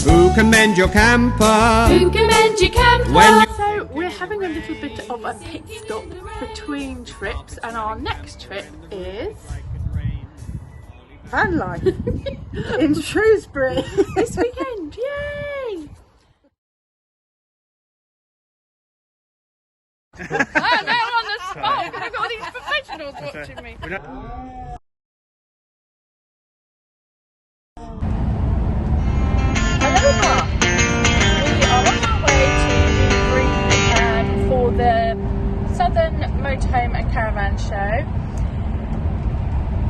Who can mend your camper? Who can mend your camper? So we're having a little bit of a pit stop between trips, and our next trip is van life in Shrewsbury this weekend. Yay! Oh, now on the spot because I've got all these professionals watching me. Hello, Mark. We are on our way to Newbury for the Southern Motorhome and Caravan Show,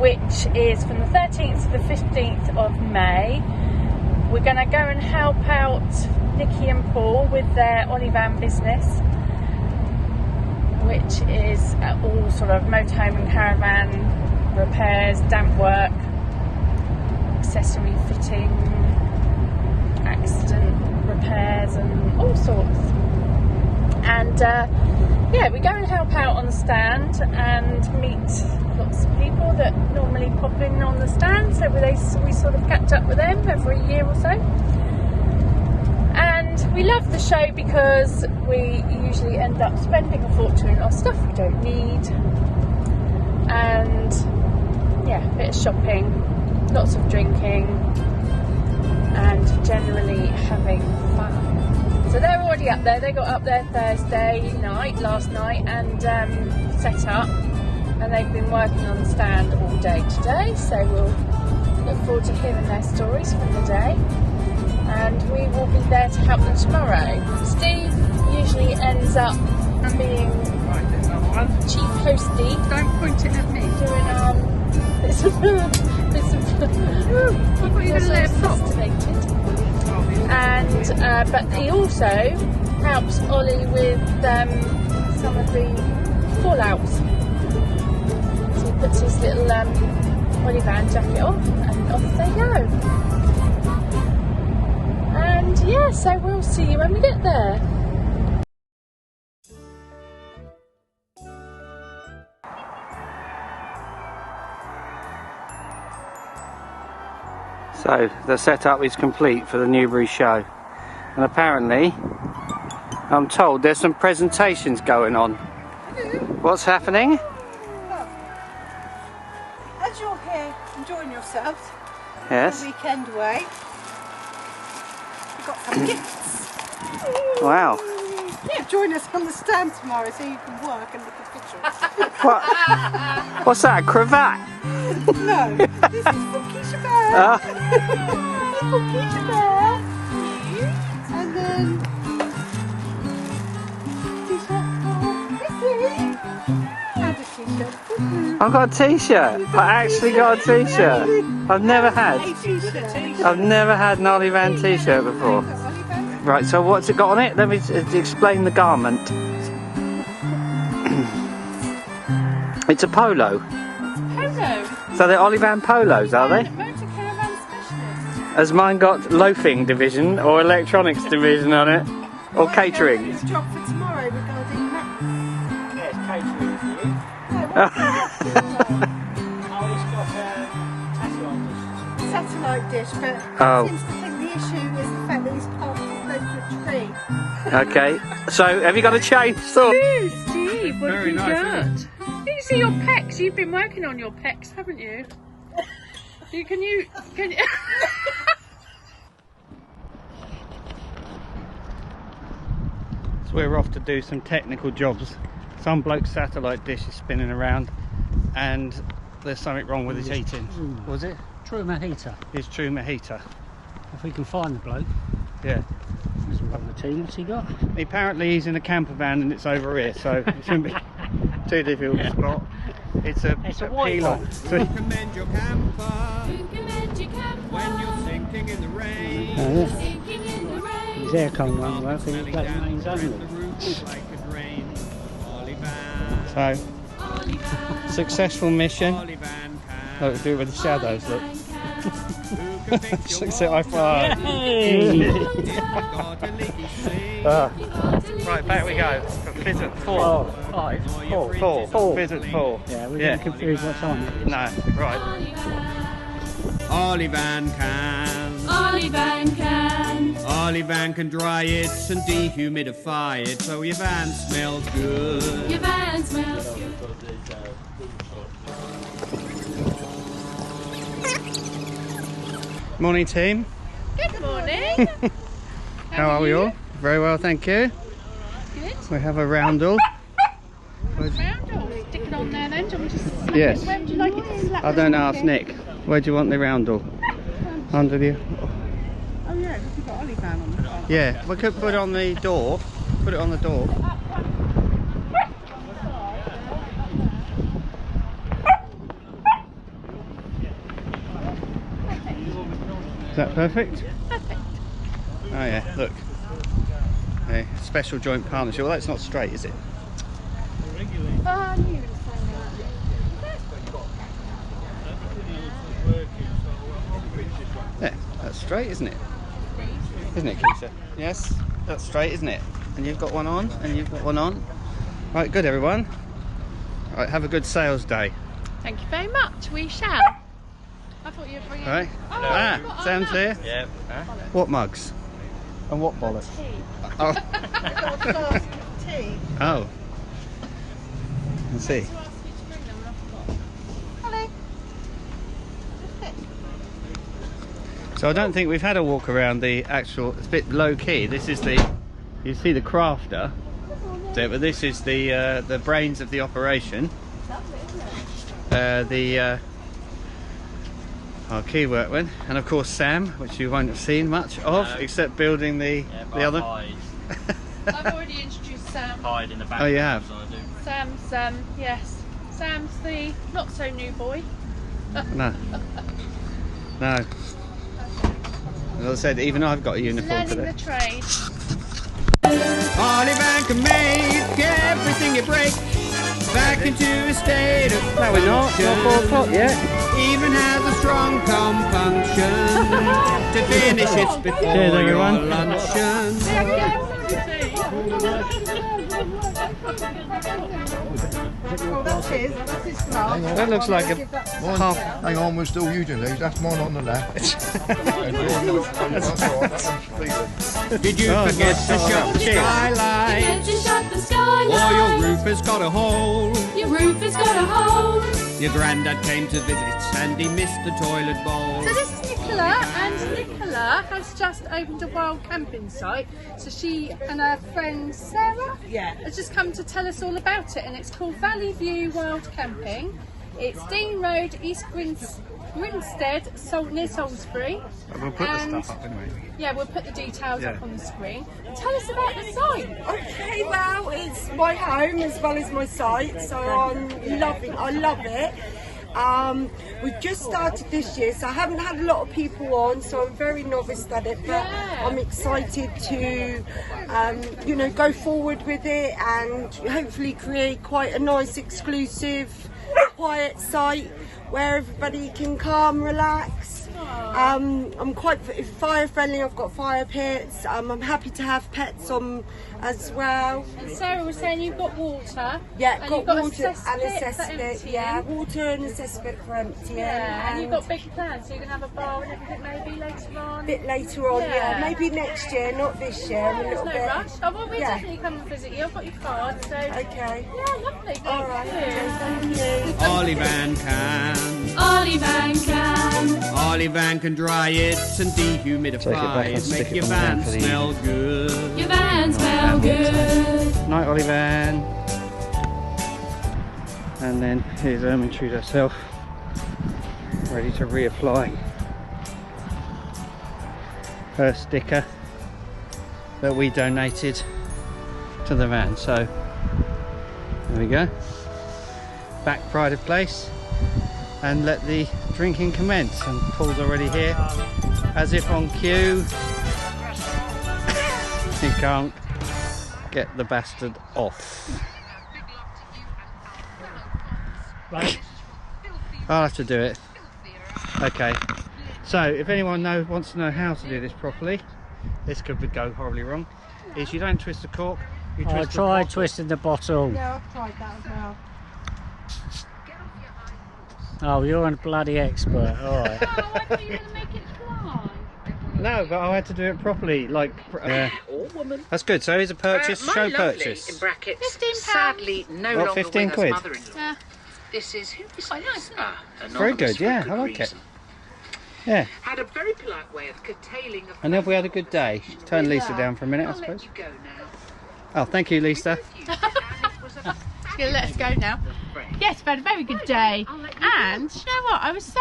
which is from the 13th to the 15th of May. We're going to go and help out Nikki and Paul with their Ollyvan business, which is all sort of motorhome and caravan repairs, damp work, accessory fitting, accident repairs and all sorts. And yeah, we go and help out on the stand and meet lots of people that normally pop in on the stand, so we sort of catch up with them every year or so. And we love the show because we usually end up spending a fortune on stuff we don't need, and yeah, a bit of shopping, lots of drinking, and generally having fun. So they're already up there. They got up there last night, and set up, and they've been working on the stand all day today, so we'll look forward to hearing their stories from the day. And we will be there to help them tomorrow. Steve usually ends up being chief hosty. Don't point it at me. Doing bits of and but he also helps Ollie with some of the fallouts. So he puts his little Ollyvan jacket on, and off they go. And yeah, so we'll see you when we get there. So the setup is complete for the Newbury show, and apparently I'm told there's some presentations going on. What's happening? As you're here enjoying yourselves, Yes. the weekend away, we've got some gifts. Wow. Yeah, join us on the stand tomorrow so you can work and look at pictures. What? What's that? A cravat? No, this is for Keisha Bear. For Keisha Bear. And then t-shirt for Missy. And a t-shirt for you. I've got a t-shirt. I actually got a t-shirt. I've never had an Ollyvan t-shirt before. Right, so what's it got on it? Let me explain the garment. It's a polo. Polo. So they're Ollyvan polos, are they? Motor caravan specialist. Has mine got loafing division or electronics division on it? Or catering? His job for tomorrow regarding that. Yes, catering for you. Oh, it's got satellite dish, but oh. seems to think the issue is the fact that he's close to a tree. Okay, so have you got a chainsaw? Ooh, Steve, what Very have you nice, got? isn't You can see your pecs. You've been working on your pecs, haven't you? Can you? So we're off to do some technical jobs. Some bloke's satellite dish is spinning around, and there's something wrong with his heating. Was it? True heater. His true heater. If we can find the bloke. Yeah. There's one of the team. What's he got? Apparently he's in a camper van and it's over here, so it shouldn't be too difficult to spot. It's a white peel-off. one. So, Who can mend your camper? Who can mend your camper? When you're sinking in the rain. Oh, yeah. Sinking in the rain. His aircon won't work. He's Smelling black down mains, the hasn't he? roof like a drain. Ollyvan. so successful mission. Ollyvan can. Oh, do it with the shadows, look. Who can fix your Success high five. Right, back we go. Fizz at 4. 5. 4. Fizz at 4. Yeah, we're getting confused what's on it. No, right. Ollyvan can. Ollyvan can. Ollyvan can dry it and dehumidify it so your van smells good. Your van smells good. Morning, team. Good morning. How are we all? Very well, thank you. Good. We have a roundel. Roundel. Stick it on there then. Do you want me to slap Yes. it? Where would you like it to slap? I don't ask Nick. Where do you want the roundel? Under the... Oh yeah, because you've got Ollyvan on the front. Yeah, we could put it on the door. Put it on the door. Is that perfect? Perfect. Oh yeah, look. A special joint partnership. Well, that's not straight, is it? I knew you were saying Yeah, that's straight, isn't it? Isn't it, Keisha? Yes, that's straight, isn't it? And you've got one on, and you've got one on. Right, good, everyone. Right, have a good sales day. Thank you very much. We shall. I thought you were bringing. Right? Oh, Sam's here. Yeah. What mugs? And what bollocks? Oh. Tea. Oh. Let's see. Hello. So I don't think we've had a walk around the actual. It's a bit low key. This is the. You see the crafter there, but this is the brains of the operation. Our key workman, and of course Sam, which you won't have seen much of, except building the other. I've already introduced Sam. Hide in the back. Oh, you have? So I do. Sam's yes. Sam's the not so new boy. No. No. As I said, even I've got a uniform Learning today. the trade. Ollyvan can make everything it breaks back into a state of No, we're not. It's not 4 o'clock yet. Even has a strong compunction to finish it before Cheers, your everyone. luncheon. Oh, that's his. That's his glass. That looks like a Mine, half. hang on, we're still using these. That's mine on the left. That's all right, that one's feeling. Did you Oh, forget nice to shot. shut the Cheers. skylight? To shut the skylight. Or your roof has got a hole. Your roof has got a hole. Your granddad came to visit and he missed the toilet bowl. So this is Nicola, and Nicola has just opened a wild camping site. So she and her friend Sarah has just come to tell us all about it, and it's called Valley View Wild Camping. It's Dean Road, East Grinstead, near Salisbury. We'll put And- the stuff up anyway. Yeah, we'll put the details Yeah. up on the screen. Tell us about the site. Okay, well, it's my home as well as my site, so I love it. We've just started this year, so I haven't had a lot of people on, so I'm very novice at it, but Yeah. I'm excited to, go forward with it and hopefully create quite a nice, exclusive, quiet site where everybody can calm, relax. I'm quite fire friendly. I've got fire pits. I'm happy to have pets on as well. And Sarah was saying you've got water. Yeah, and got you've got water a and a cesspit for cesspit. emptying. Yeah, water and a cesspit for emptying. Yeah, and you've got big plans, so you can have a bar and everything maybe later on. a bit later on. Yeah. Yeah, maybe next year, not this year. I'm a There's little no bit. rush. Oh, well, we'll Yeah. definitely come and visit you. I've got your card, so Okay. yeah, lovely. Thank All right. you. Thank you. Ollyvan can. Ollyvan can. Ollyvan can dry it and Take it dehumidify back and it. stick Make it your on the van back of the- smell good. Your van smell good. Night, Ollyvan. And then here's Ermintrude herself, ready to reapply her sticker that we donated to the van. So there we go. Back pride of place, and let the drinking commence. And Paul's already here, as if on cue. He can't get the bastard off. Right. I'll have to do it. Okay. So if anyone wants to know how to do this properly, this could go horribly wrong. Is you don't twist the cork. You I twist the tried bottle. twisting the bottle. Yeah, I've tried that as well. Oh, you're a bloody expert. All right. Oh, I thought you were going to make it fly. No, but I had to do it properly. Like, Or woman. that's good. So here's a purchase. My Show lovely, purchase. in brackets, £15. sadly no What, longer 15 with quid? us mother-in-law. Yeah. This is who is Quite nice, isn't it? Very good. anonymous for Yeah, good I like it. reason. Yeah. Had a very polite way of curtailing a And have we had a good day? Turn Lisa down for a minute, I I'll let suppose. you go now. Oh, thank you, Lisa. And it was a She's gonna let us go now. Yes, we've had a very good day. And you know what? I was so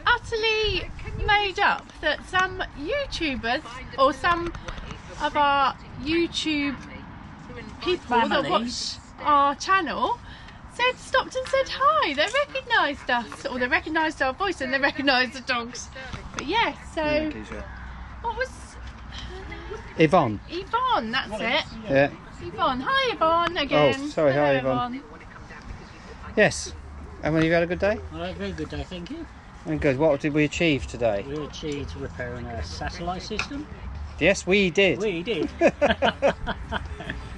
utterly made up that some YouTubers or some of our YouTube people that watch our channel stopped and said hi. They recognised us, or they recognised our voice, and they recognised the dogs. But yes, so what was Yvonne. Yvonne? That's it. Yeah. Yvonne. Hi, Yvonne. Again. Oh, sorry. Hello, Hi, Yvonne. Yes. And you had a good day? Well, very good day, thank you. And good. What did we achieve today? We achieved repairing a satellite system. Yes, we did. We did.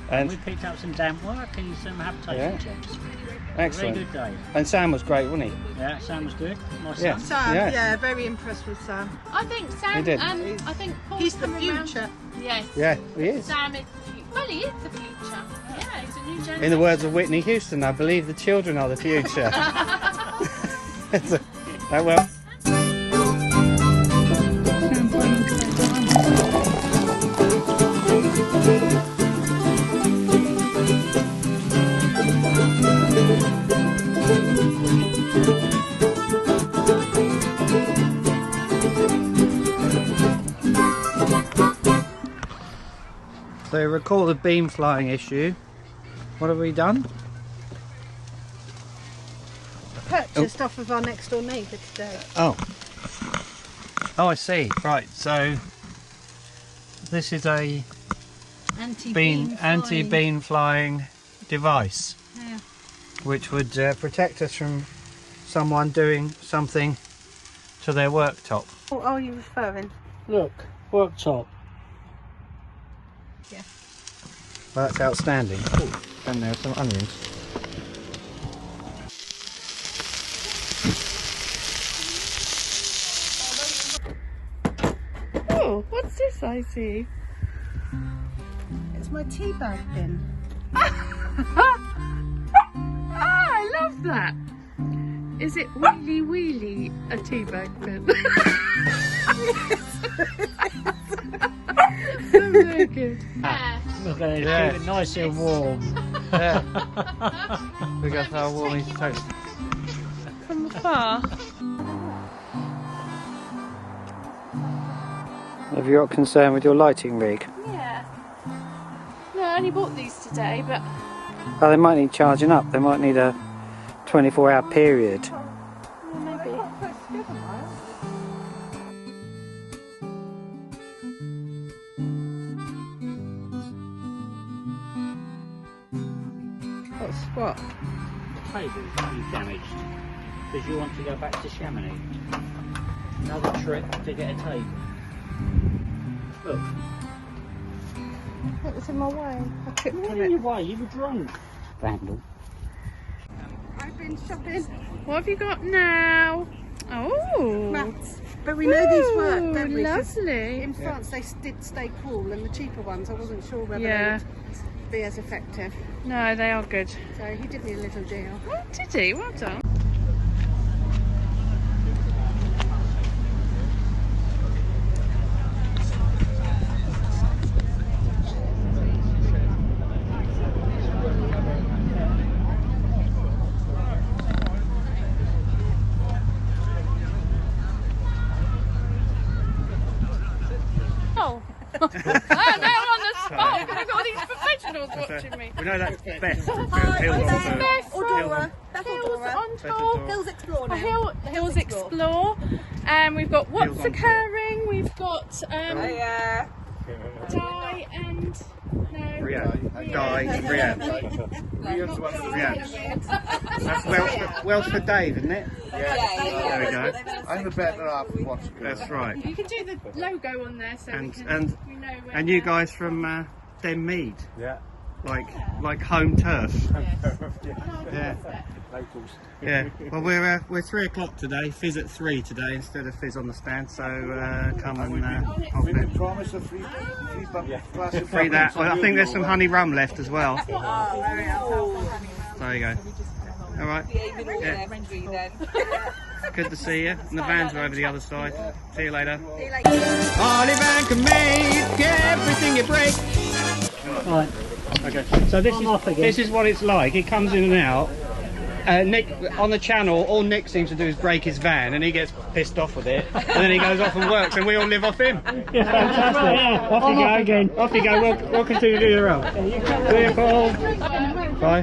And we picked up some damp work and some habitation checks. excellent. Very good day. And Sam was great, wasn't he? Yeah, Sam was good. My son. Yeah. Sam, Yeah. yeah, very impressed with Sam. I think He Sam did. and I think Paul's He's the coming round. future. Yes. Yeah, he is. Sam is the future. Well, he is the future. Yeah, he's a new generation. In the words of Whitney Houston, I believe the children are the future. Oh well. So recall the beam flying issue. What have we done? Purchased off of our next door neighbour today. Oh. Oh, I see. Right. So this is a anti-beam flying device, Yeah. which would protect us from someone doing something to their worktop. What are you referring? Look, worktop. Yeah. Well, that's outstanding. Ooh, and there are some onions. Oh, what's this I see? It's my tea bag bin. I love that. Is it wheelie wheelie a tea bag bin? Very good. Yeah. Look at it, Yeah. keep it nice and warm. Yeah. We got our warming toast. From afar. Have you got concern with your lighting rig? Yeah. No, I only bought these today, but Oh, they might need charging up. They might need a 24-hour period. maybe. What's what? The table you damaged because you want to go back to Chamonix. Another trip to get a table. Look, It was in my way. I tripped you're on in it. your way, you were drunk. Vandal. I've been shopping What have you got now? Oh. mats. But we know these work, don't we? 'Cause Lovely. in France they did stay cool, and the cheaper ones I wasn't sure whether Yeah. they would be as effective. No, they are good. So he did me a little deal. Oh, did he? Well done. Oh. Oh, now I'm on the spot. I've got all these professionals watching me. We know that's Beth. Beth Or from Hills on Tour. Hills Explore now. Hills Explore. And we've got What's Occurring. We've got Di and That's Welsh for Dave, isn't it? There we go. I'm the better half of what's good. That's right. you can do the logo on there so we And know where and you guys from Denmead, Yeah. like home turf. Yeah. Yeah. Well, we're 3 o'clock today. Fizz at 3 today instead of Fizz on the stand. So come and hop in. Promise a free Free that. Well, I think there's some honey rum left as well. There you go. All right. Yeah. Good to see you. And the vans are over the other side. See you later. Ollyvan can make everything you break. Right. Okay. So this is what it's like. He comes in and out. Nick on the channel, all Nick seems to do is break his van, and he gets pissed off with it, and then he goes off and works, and we all live off him. Yeah, fantastic. Yeah. Off you go again. Off you go. We'll continue to do the road. See you, Paul. Bye.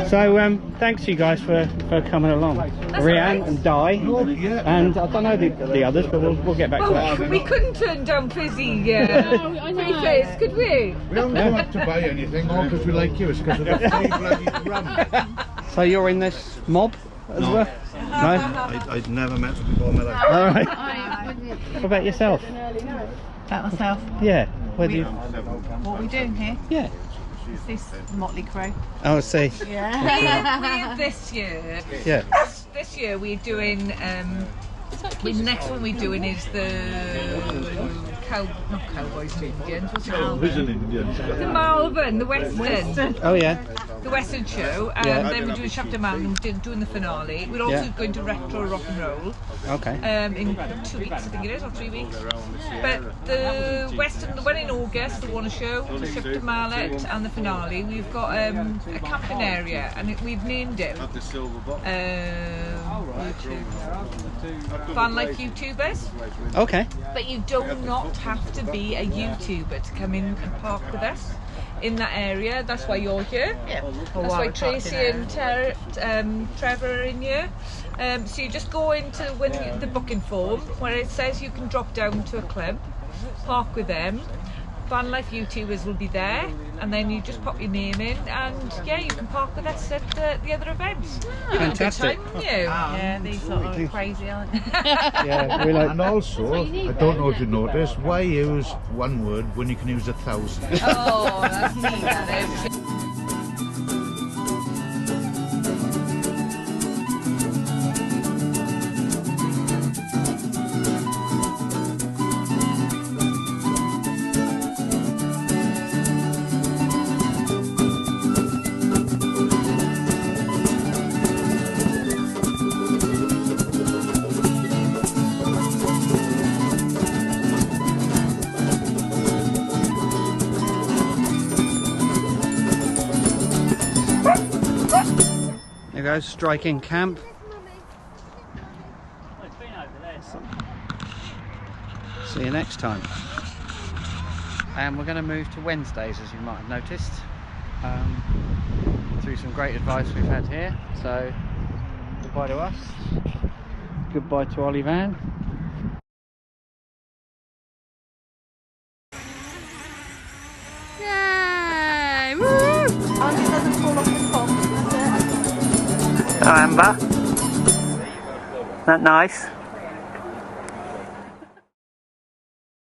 So thanks you guys for coming along. Rhiannon and Di, and I don't know the others, but we'll get back to that. We couldn't turn down fizzy fizz, could we? We haven't come up to buy anything, all because we like you. It's because of the free bloody rum. So you're in this mob as well? No? I'd never met them before in my life. All right. What about yourself? About myself. Yeah. Where do you? What are we doing here? Yeah. Is this Motley Crew? Oh, I see. Yeah. We're this year. Yeah. This year we're doing. The next one we're doing is the not Cowboys and Indians. What's it called? The Malvern, the Western. Oh yeah. The Western show, and then we're doing Chapter Malvern, we're doing the finale. We're also going to retro rock and roll. Okay. In 2 weeks, I think it is, or 3 weeks. But the Western, the one in August, the one show, the Chapter Mallet, and the finale. We've got a camping area, and we've named it. Van Life YouTubers. Okay. But you do not have to be a YouTuber to come in and park with us in that area. That's why you're here. Yeah. That's why Tracy and Trevor are in here. So you just go into the booking form where it says you can drop down to a club, park with them. Van Life YouTubers will be there, and then you just pop your name in, and yeah, you can park with us at the other events. Fantastic. Good time, you? Yeah, these sort of crazy, aren't they? Yeah, we like. And also, I don't know if you noticed, why use one word when you can use 1,000? Oh, that's me, that is. There goes striking camp. See you next time. And we're going to move to Wednesdays, as you might have noticed, through some great advice we've had here. So goodbye to us, goodbye to Ollyvan. Yay! Woo! Andy doesn't fall off the top. Oh, Amber. Isn't that nice?